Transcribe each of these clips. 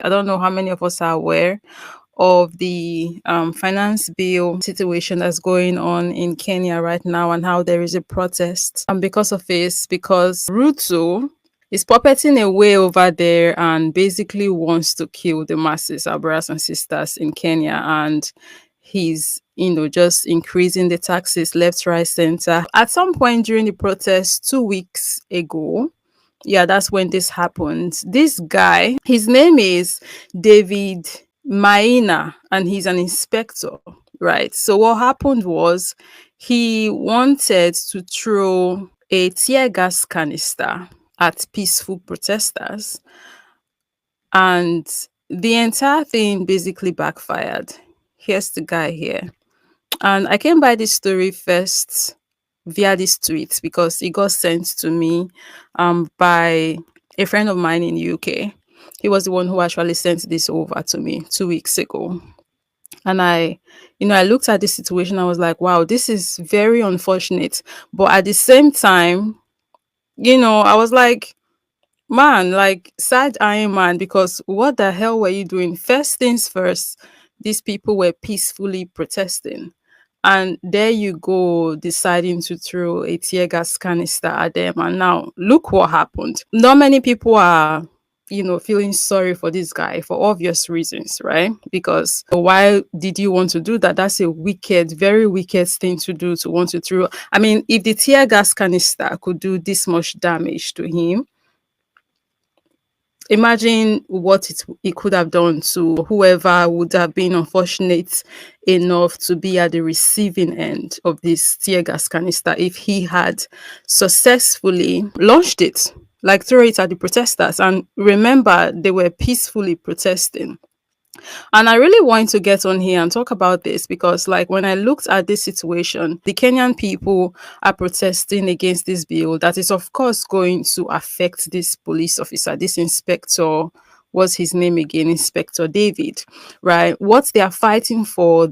I don't know how many of us are aware of the finance bill situation that's going on in Kenya right now, and how there is a protest. And because of this, because Ruto is puppeting away over there and basically wants to kill the masses, our brothers and sisters in Kenya. And he's, just increasing the taxes left, right, center. At some point during the protest 2 weeks ago, yeah, that's when this happened. This guy, his name is David Maina, and he's an inspector, right? So what happened was he wanted to throw a tear gas canister at peaceful protesters, and the entire thing basically backfired. Here's the guy here. And I came by this story first via this tweet because it got sent to me by a friend of mine in UK. He was the one who actually sent this over to me 2 weeks ago. And I looked at this situation. I was like, wow, this is very unfortunate. But at the same time, I was like, man, like sad eyeing man, because what the hell were you doing? First things first, these people were peacefully protesting. And there you go, deciding to throw a tear gas canister at them. And now look what happened. Not many people are, feeling sorry for this guy for obvious reasons, right? Because why did you want to do that? That's a wicked, very wicked thing to do, to want to throw. I mean, if the tear gas canister could do this much damage to him, imagine what it could have done to whoever would have been unfortunate enough to be at the receiving end of this tear gas canister if he had successfully launched it, like throw it at the protesters. And remember, they were peacefully protesting. And I really want to get on here and talk about this because, like, when I looked at this situation, the Kenyan people are protesting against this bill that is, of course, going to affect this police officer, this inspector. What's his name again? Inspector David, right? What they are fighting for,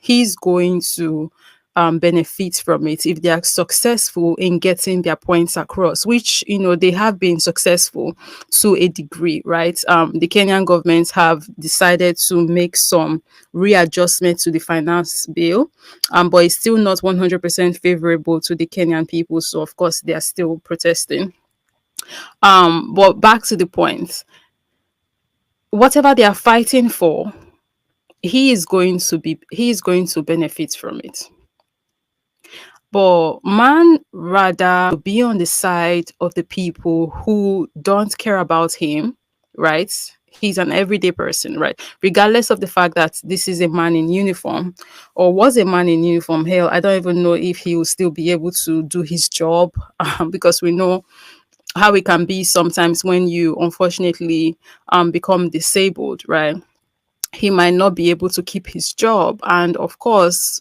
he's going to benefit from it if they are successful in getting their points across, which they have been successful to a degree, right? The Kenyan government have decided to make some readjustment to the finance bill, but it's still not 100% favorable to the Kenyan people. So of course they are still protesting. But back to the point, whatever they are fighting for, he is going to benefit from it. But man rather be on the side of the people who don't care about him, right? He's an everyday person, right? Regardless of the fact that this is a man in uniform or was a man in uniform. Hell, I don't even know if he will still be able to do his job because we know how it can be sometimes when you unfortunately become disabled, right? He might not be able to keep his job. And of course,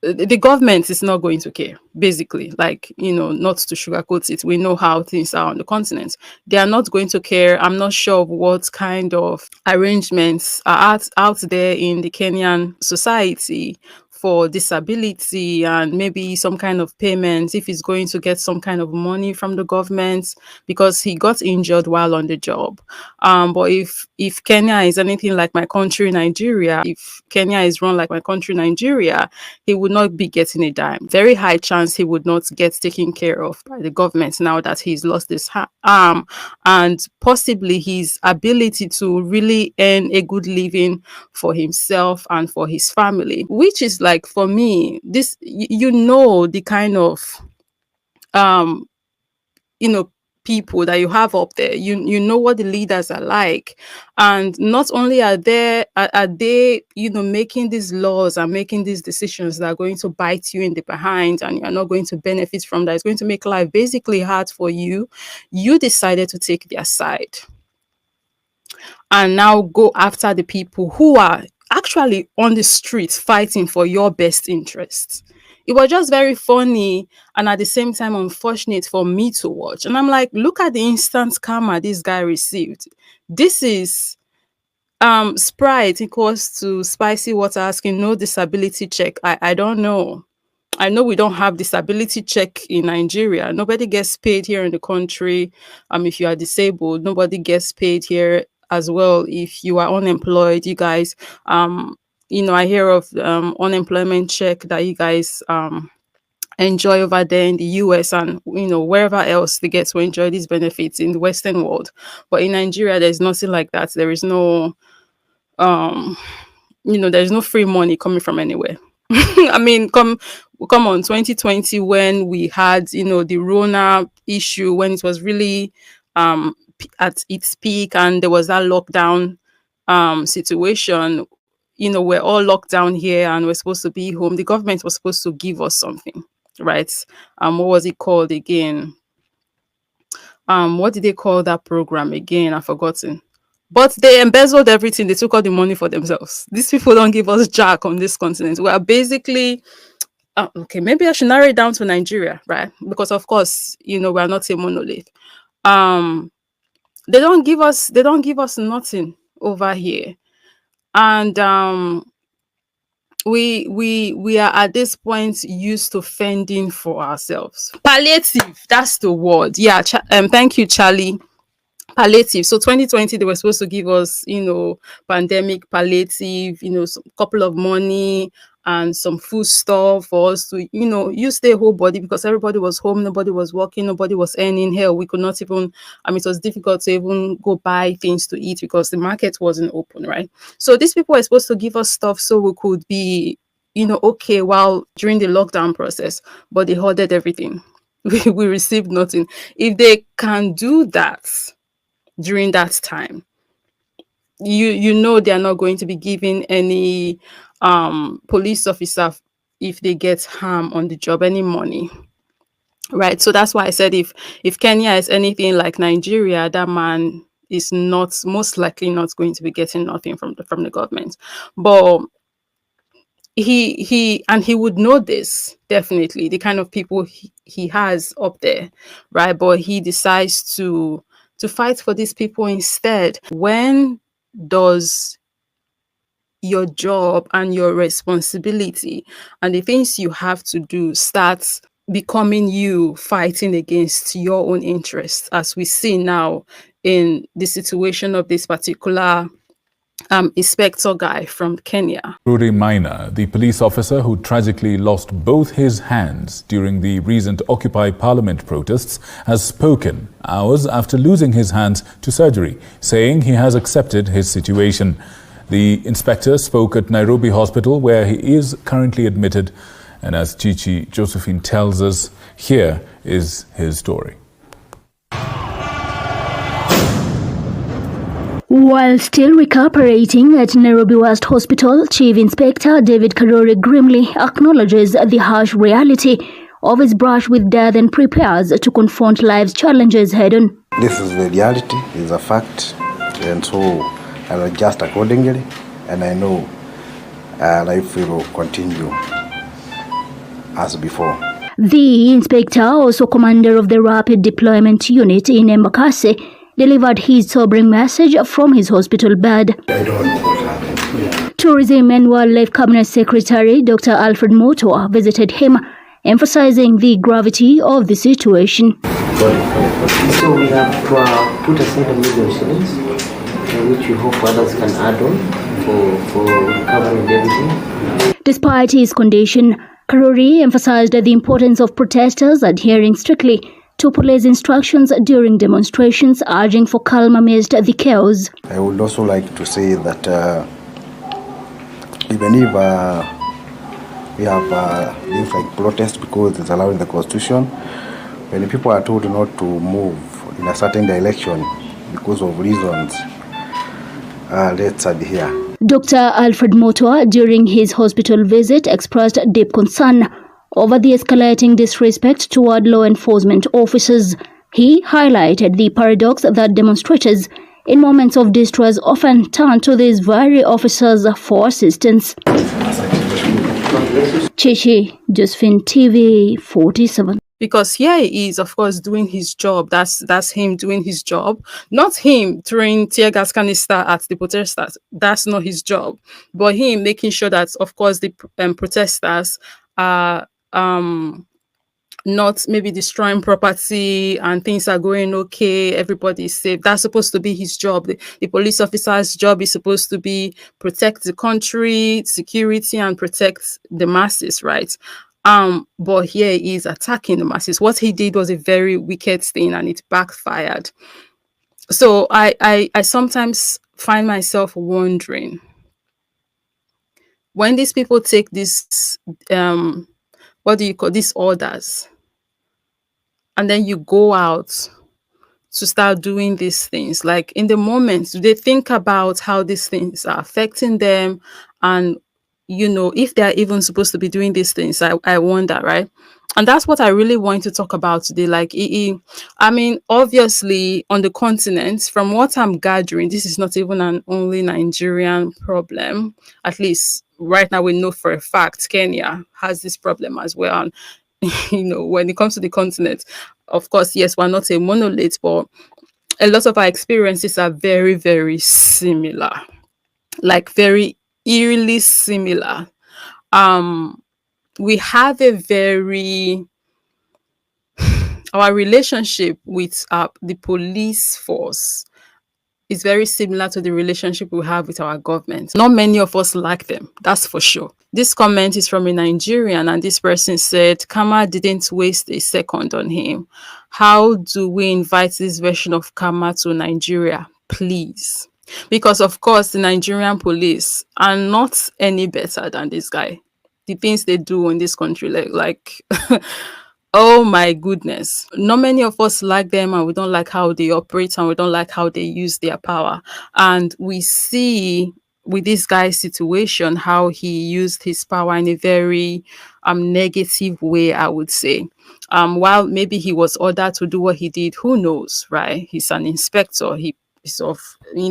the government is not going to care, basically. Like, not to sugarcoat it, we know how things are on the continent. They are not going to care. I'm not sure of what kind of arrangements are out there in the Kenyan society for disability, and maybe some kind of payment, if he's going to get some kind of money from the government because he got injured while on the job. But if Kenya is anything like my country Nigeria, if Kenya is run like my country Nigeria, he would not be getting a dime. Very high chance he would not get taken care of by the government now that he's lost his arm, and possibly his ability to really earn a good living for himself and for his family, which is like, for me, this, the kind of um people that you have up there, you know what the leaders are like. And not only are they making these laws and making these decisions that are going to bite you in the behind, and you're not going to benefit from that, it's going to make life basically hard for you. You decided to take their side and now go after the people who are actually on the streets fighting for your best interests. It was just very funny and at the same time unfortunate for me to watch. And I'm like, look at the instant karma this guy received. This is Sprite equals to spicy water asking no disability check. I don't know. I know we don't have disability check in Nigeria. Nobody gets paid here in the country. If you are disabled, nobody gets paid here as well. If you are unemployed, you guys, I hear of unemployment check that you guys enjoy over there in the US and wherever else they get to enjoy these benefits in the Western world. But in Nigeria, there's nothing like that. There is no um there's no free money coming from anywhere. I mean, come on, 2020 when we had, the Rona issue, when it was really at its peak and there was that lockdown situation, we're all locked down here and we're supposed to be home. The government was supposed to give us something, right? What was it called again? What did they call that program again? I've forgotten. But they embezzled everything. They took all the money for themselves. These people don't give us jack on this continent. We are basically okay. Maybe I should narrow it down to Nigeria, right? Because of course, we are not a monolith. They don't give us. They don't give us nothing over here, and we are at this point used to fending for ourselves. Palliative. That's the word. Yeah. Thank you, Charlie. Palliative. So 2020, they were supposed to give us, pandemic palliative, some couple of money and some food stuff for us to, use their whole body because everybody was home, nobody was working, nobody was earning. Hell, we could not even, it was difficult to even go buy things to eat because the market wasn't open, right? So these people were supposed to give us stuff so we could be, okay while during the lockdown process, but they hoarded everything. We received nothing. If they can do that, during that time, they are not going to be giving any police officer, if they get harm on the job, any money, right? So that's why I said if Kenya is anything like Nigeria, that man is not most likely not going to be getting nothing from the government. But he would know this, definitely, the kind of people he has up there, right? But he decides to fight for these people instead. When does your job and your responsibility and the things you have to do start becoming you fighting against your own interests, as we see now in the situation of this particular inspector guy from Kenya? Rory Maina, the police officer who tragically lost both his hands during the recent Occupy Parliament protests, has spoken hours after losing his hands to surgery, saying he has accepted his situation. The inspector spoke at Nairobi Hospital, where he is currently admitted. And as Chichi Josephine tells us, here is his story. While still recuperating at Nairobi West Hospital, Chief Inspector David Karori grimly acknowledges the harsh reality of his brush with death and prepares to confront life's challenges head-on. This is the reality, it's a fact, and so I'll adjust accordingly, and I know life will continue as before. The inspector, also commander of the Rapid Deployment Unit in Embakasi, delivered his sobering message from his hospital bed. I don't know what happened. Tourism and Wildlife Cabinet Secretary Dr. Alfred Mutua visited him, emphasizing the gravity of the situation. So we have put aside $1 million, which we hope others can add on for recovering everything. Despite his condition, Karori emphasized the importance of protesters adhering strictly to police instructions during demonstrations, urging for calm amidst the chaos. I would also like to say that even if we have things like protest because it's allowed in the Constitution, when people are told not to move in a certain direction because of reasons, let's adhere. Dr. Alfred Mutua, during his hospital visit, expressed deep concern over the escalating disrespect toward law enforcement officers. He highlighted the paradox that demonstrators in moments of distress often turn to these very officers for assistance. Chichi Josephine, TV 47. Because here he is, of course, doing his job. That's him doing his job. Not him throwing tear gas canister at the protesters. That's not his job. But him making sure that, of course, the protesters are not maybe destroying property and things are going okay, everybody's safe. That's supposed to be his job. The police officer's job is supposed to be protect the country, security, and protect the masses, right? But here he is attacking the masses. What he did was a very wicked thing and it backfired. So I sometimes find myself wondering, when these people take this what do you call these orders, and then you go out to start doing these things, like in the moment, do they think about how these things are affecting them? And if they're even supposed to be doing these things, I wonder, right? And that's what I really want to talk about today. Like, I mean, obviously, on the continent, from what I'm gathering, this is not even an only Nigerian problem. At least right now, we know for a fact Kenya has this problem as well. And when it comes to the continent, of course, yes, we're not a monolith, but a lot of our experiences are very, very similar, like very eerily similar. We have a very our relationship with the police force is very similar to the relationship we have with our government. Not many of us like them, that's for sure. This comment is from a Nigerian, and this person said, Kama didn't waste a second on him. How do we invite this version of Kama to Nigeria? Please. Because, of course, the Nigerian police are not any better than this guy. The things they do in this country, like oh my goodness. Not many of us like them, and we don't like how they operate, and we don't like how they use their power. And we see with this guy's situation how he used his power in a very negative way, I would say. While maybe he was ordered to do what he did, who knows, right? He's an inspector. He is of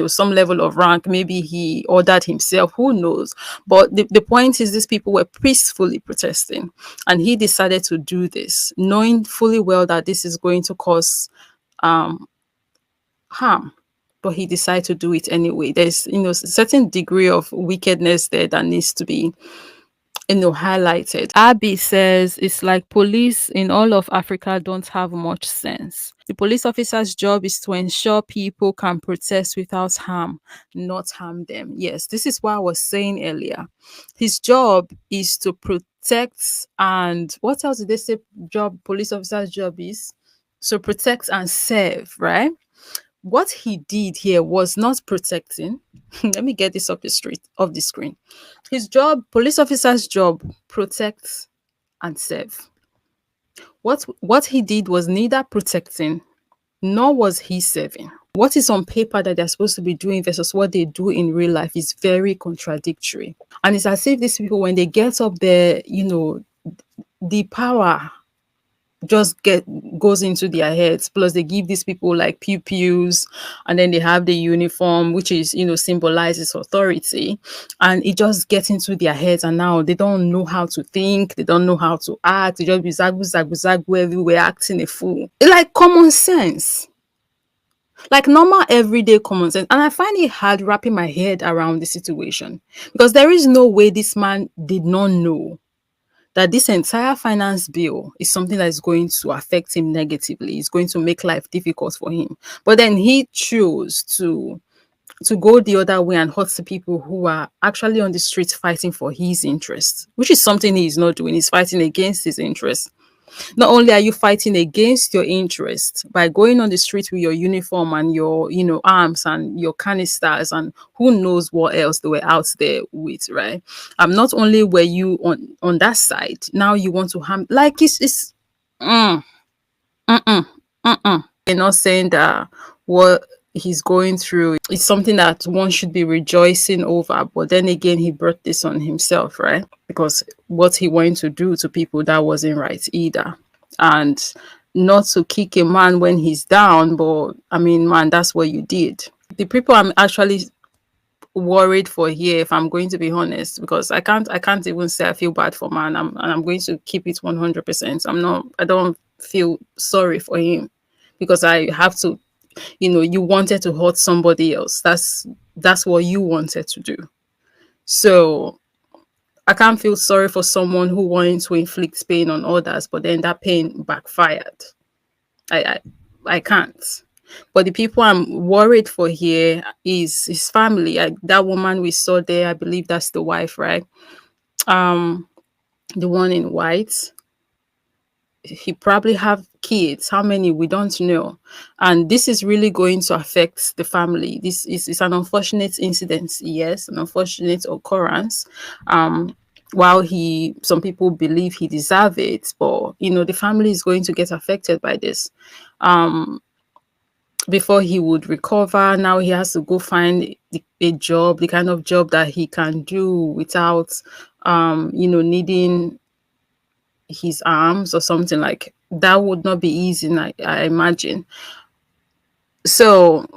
some level of rank. Maybe he ordered himself, who knows. But the point is, these people were peacefully protesting, and he decided to do this knowing fully well that this is going to cause harm, but he decided to do it anyway. There's a certain degree of wickedness there that needs to be highlighted. Abby says it's like police in all of Africa don't have much sense. The police officer's job is to ensure people can protest without harm, not harm them. Yes, this is what I was saying earlier. His job is to protect, and what else did they say police officer's job is? To protect and serve, right? What he did here was not protecting. Let me get this off the screen. His job, police officer's job, protect and serve. What he did was neither protecting nor was he serving. What is on paper that they're supposed to be doing versus what they do in real life is very contradictory. And it's as if these people, when they get up there, the power just goes into their heads. Plus they give these people like pews, and then they have the uniform, which is symbolizes authority, and it just gets into their heads, and now they don't know how to think, they don't know how to act, they just be zagu everywhere, acting a fool. Like common sense, like normal everyday common sense. And I find it hard wrapping my head around the situation, because there is no way this man did not know that this entire finance bill is something that is going to affect him negatively. It's going to make life difficult for him. But then he chose to go the other way and hurt the people who are actually on the streets fighting for his interests, which is something he is not doing. He's fighting against his interests. Not only are you fighting against your interest by going on the street with your uniform and your, arms and your canisters and who knows what else they were out there with, right? Not only were you on that side, now you want to harm. Like it's They're not saying that what he's going through is something that one should be rejoicing over, but then again, he brought this on himself, right? Because what he wanted to do to people, that wasn't right either. And not to kick a man when he's down, but I mean, man, that's what you did. The people I'm actually worried for here, if I'm going to be honest, because I can't even say I feel bad for man. I'm going to keep it 100%. I don't feel sorry for him, because I have to, you wanted to hurt somebody else. That's what you wanted to do. So I can't feel sorry for someone who wanted to inflict pain on others, but then that pain backfired. I I, I can't. But the people I'm worried for here is his family. That woman we saw there, I believe that's the wife, right? Um, the one in white. He probably have kids. How many we don't know, and this is really going to affect the family. This is an unfortunate incident, yes, an unfortunate occurrence. While some people believe he deserve it, but the family is going to get affected by this. Before he would recover, now he has to go find a job, the kind of job that he can do without needing his arms or something. Like that would not be easy, I imagine. So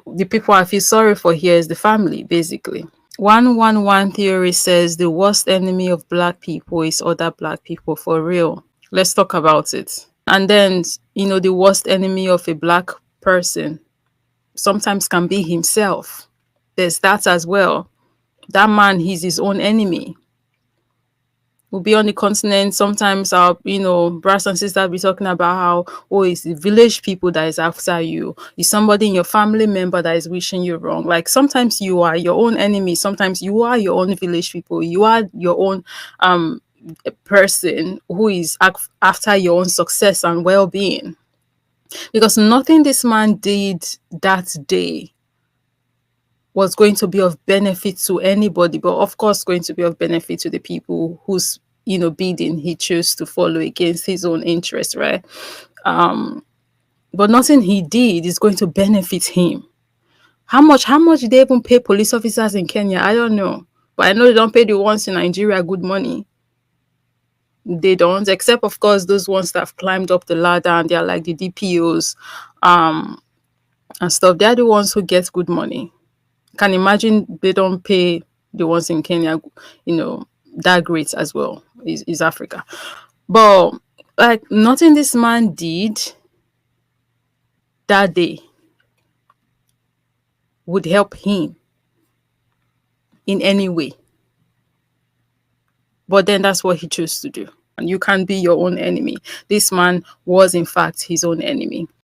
the people I feel sorry for here is the family, basically. 111 theory says the worst enemy of black people is other black people, for real. Let's talk about it. And then, the worst enemy of a black person sometimes can be himself. There's that as well. That man, he's his own enemy. We'll be on the continent. Sometimes our, brothers and sisters be talking about how, oh, it's the village people that is after you. It's somebody in your family member that is wishing you wrong. Like sometimes you are your own enemy. Sometimes you are your own village people. You are your own person who is after your own success and well-being. Because nothing this man did that day was going to be of benefit to anybody, but of course going to be of benefit to the people whose bidding he chose to follow against his own interest, right? But nothing he did is going to benefit him. How much did they even pay police officers in Kenya? I don't know, but I know they don't pay the ones in Nigeria good money. They don't, except of course those ones that have climbed up the ladder and they're like the DPOs and stuff. They're the ones who get good money. Can imagine they don't pay the ones in Kenya, that great as well. Is Africa. But like nothing this man did that day would help him in any way. But then that's what he chose to do. And you can't be your own enemy. This man was in fact his own enemy.